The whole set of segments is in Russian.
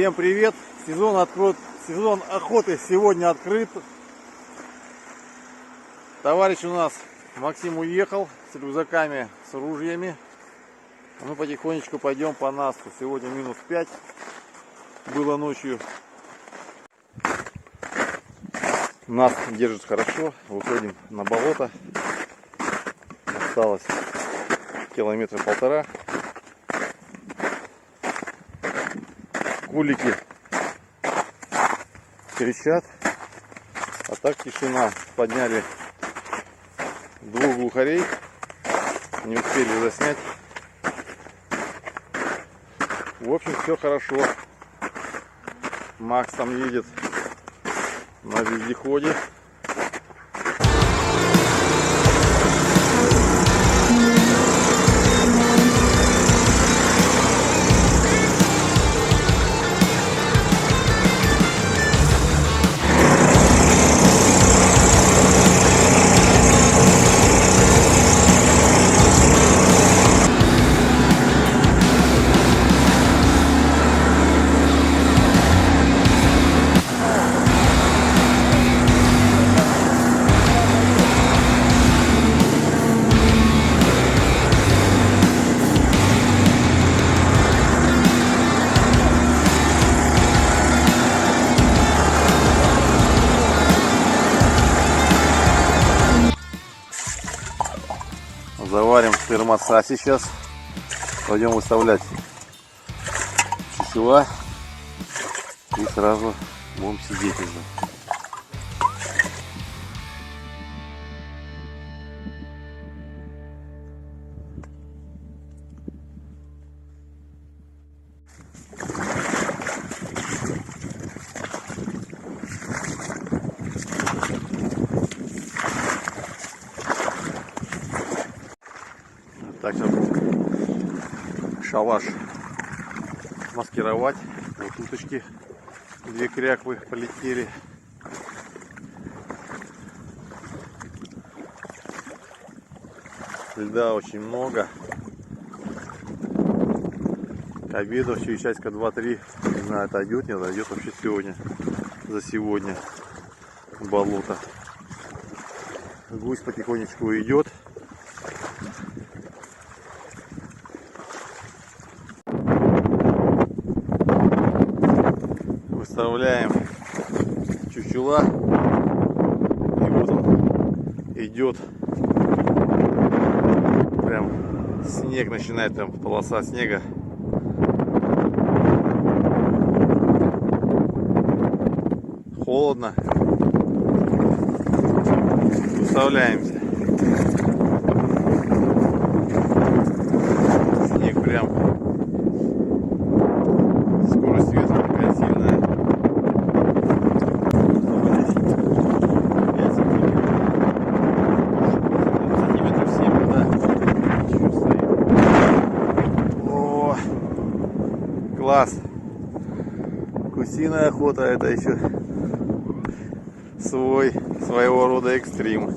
Всем привет! Сезон охоты сегодня открыт. Товарищ у нас Максим уехал с рюкзаками, с ружьями. Мы потихонечку пойдем по Насту. Сегодня минус 5 было ночью. Наст держит хорошо. Выходим на болото. Осталось километра полтора. Кулики кричат, а так тишина. Подняли двух глухарей, не успели заснять. В общем, все хорошо. Макс там едет на вездеходе. Заварим термоса сейчас. Пойдем выставлять чучела. И сразу будем сидеть уже. Так, шалаш маскировать. Вот уточки, две кряквы полетели. Льда очень много. К обеду еще часика 2-3. Не знаю, отойдет, не отойдет вообще сегодня. За сегодня болото. Гусь потихонечку идет. Выставляем чучела, и вот он идет, прям снег начинает, там полоса снега. Холодно, выставляемся. Снег прям, скорость ветра такая сильная. Класс! Гусиная охота — это еще своего рода экстрим.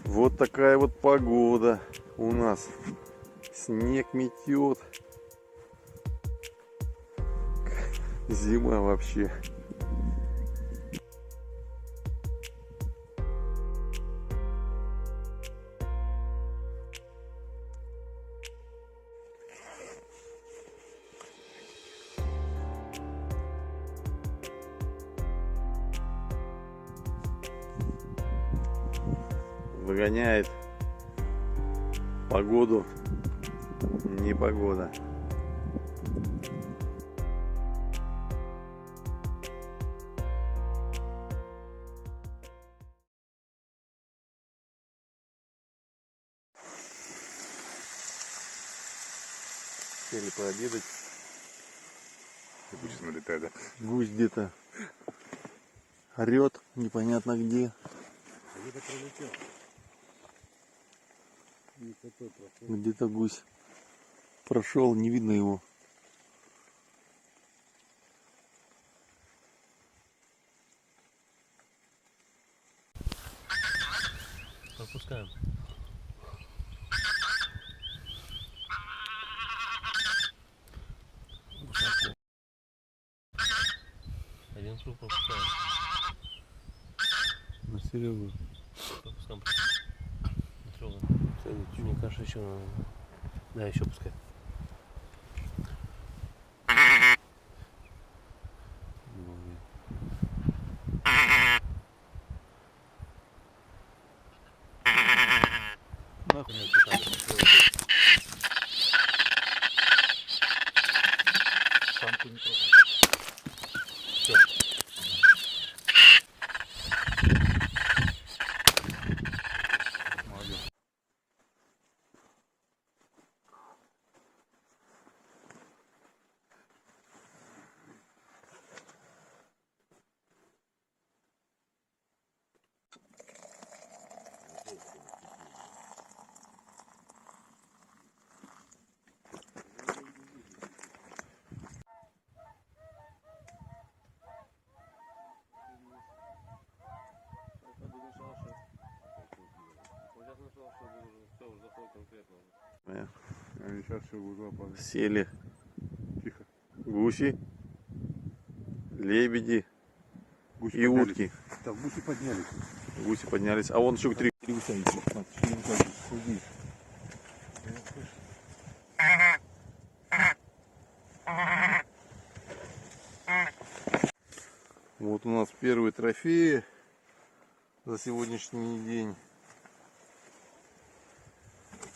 Вот такая вот погода у нас. Снег метет. Зима вообще. Выгоняет погоду непогода. Сели пообедать. Гусь налетает, да? Гусь где-то орет, непонятно где. Где-то пролетел. Где-то гусь прошел, не видно его. Пропускаем. Тут пропускаем. На Серегу. Пропускаем. Не трогай. Мне кажется, еще надо. Да, еще пускай. Нахуй не пытались. Самку не трогай. Все. Молодец. Они сейчас все будут лопаты. Сели Тихо. гуси, лебеди Гуси и поднялись. утки. Так, гуси поднялись. Гуси поднялись. А вон еще 3 гуся еще. Суди. Вот у нас первые трофеи за сегодняшний день.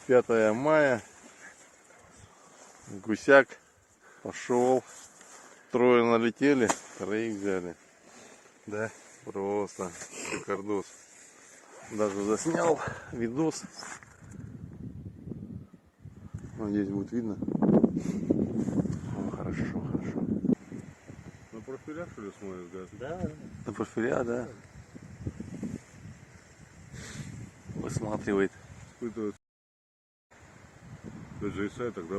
5 мая. Гусяк пошел. 3 налетели, 3 взяли. Да. Просто шикардос. Даже заснял видос. Надеюсь, будет видно. О, хорошо, хорошо. На профиля, что ли, смотришь, да? Да. На профиля, да. Высматривает. Испытывают. Джейсай тогда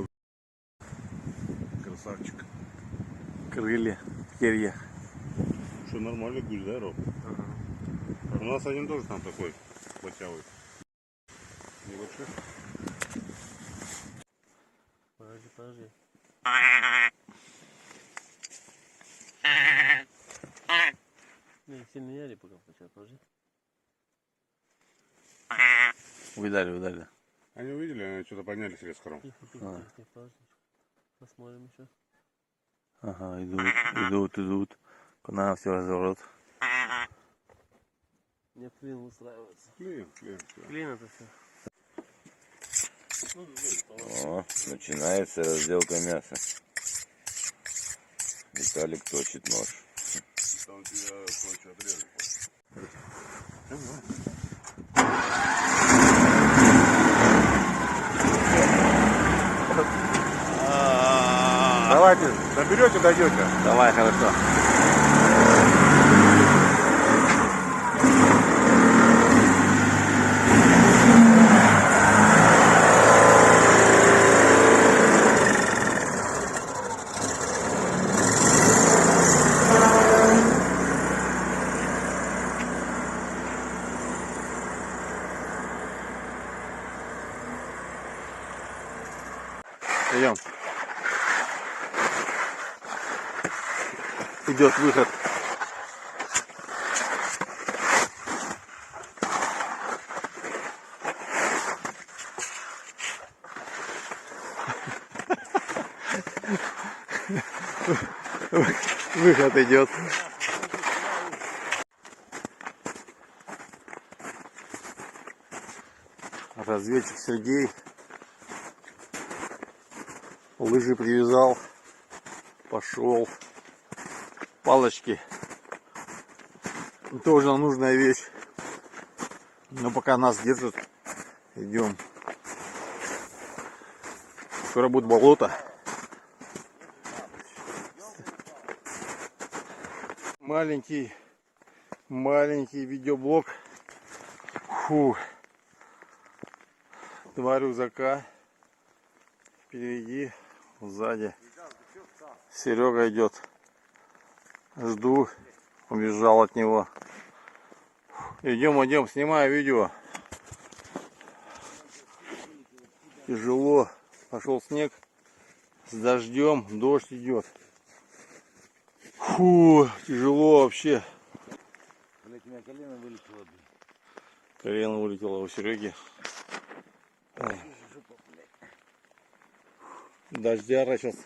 красавчик. Крылья, перья. Что, нормальный гусь, да, Роб? У нас один тоже там такой плотявый. Небольшой. Подожди, подожди. Не, сильно не яри пока включай, подожди. Увидали, увидали. Они увидели, они что-то поднялись резко. Тихо, тихо, А. тихо, тихо, подожди. Посмотрим еще. Ага, идут. К нам все разворот. Мне клин устраивается. Клин. Клин это все. О, начинается разделка мяса. Виталик точит нож. Там тебя кое-что отрезали. Давайте, доберете, дойдете. Давай, хорошо. Идем. Идет выход. Выход идет. Разведчик Сергей лыжи привязал, пошел. Палочки тоже нужная вещь, но пока нас держат, идем. Скоро будет болото. Маленький видеоблог. Фу. 2 рюкзака впереди, сзади. Серега идет. Жду, убежал от него. Идем, снимаю видео. Тяжело. Пошел снег с дождем, дождь идет. Фу, тяжело вообще. Блять, у меня колено вылетело, блин. Колено вылетело у Сереги. Дождяра сейчас.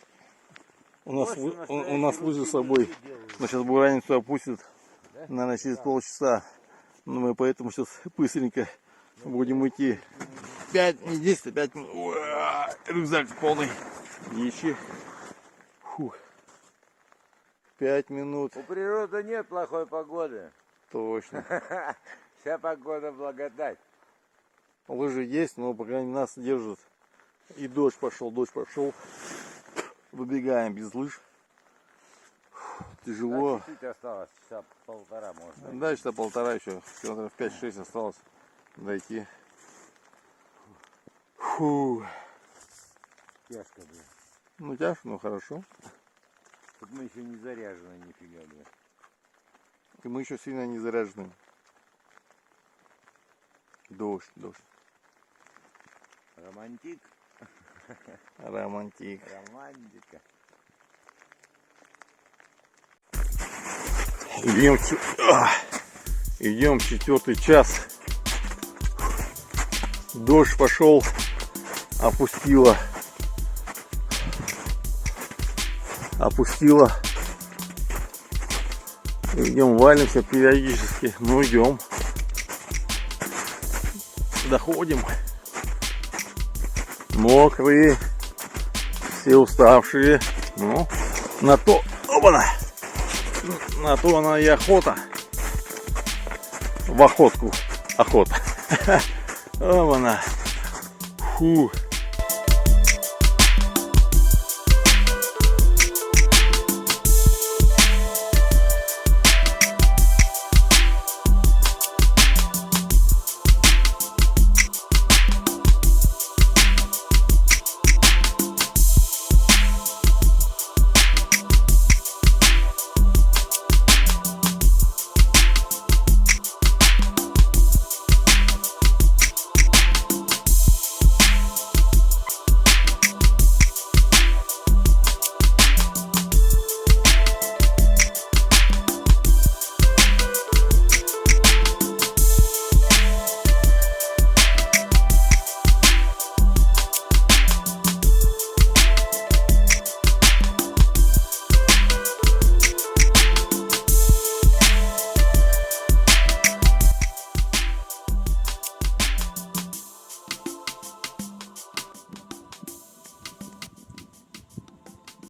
У нас лыжи с собой. Но сейчас бураницу опустит. Наверное, через полчаса. Но мы поэтому сейчас быстренько будем идти. 5, не 10, а 5 минут. Уа, рюкзак полный дичи. Фу. 5 минут. У природы нет плохой погоды. Точно. Вся погода благодать. Лыжи есть, но по крайней мере нас держат. И дождь пошел. Выбегаем без лыж. Тяжело. Чуть осталось, часа полтора можно. Да, часа полтора еще. Километров 5-6 осталось дойти. Фу. Тяжко, блин. Ну тяжко, но хорошо. Тут мы еще не заряжены нифига, блин. И мы еще сильно не заряжены. Дождь. Романтик. Романтик. Романтика. Идем 4-й час. Дождь пошел, опустило. Идем, валимся периодически. Ну идем. Доходим. Мокрые, все уставшие. Ну, на то, опа-на! На то она и охота. В охотку. Охота. Опа-на. Фу.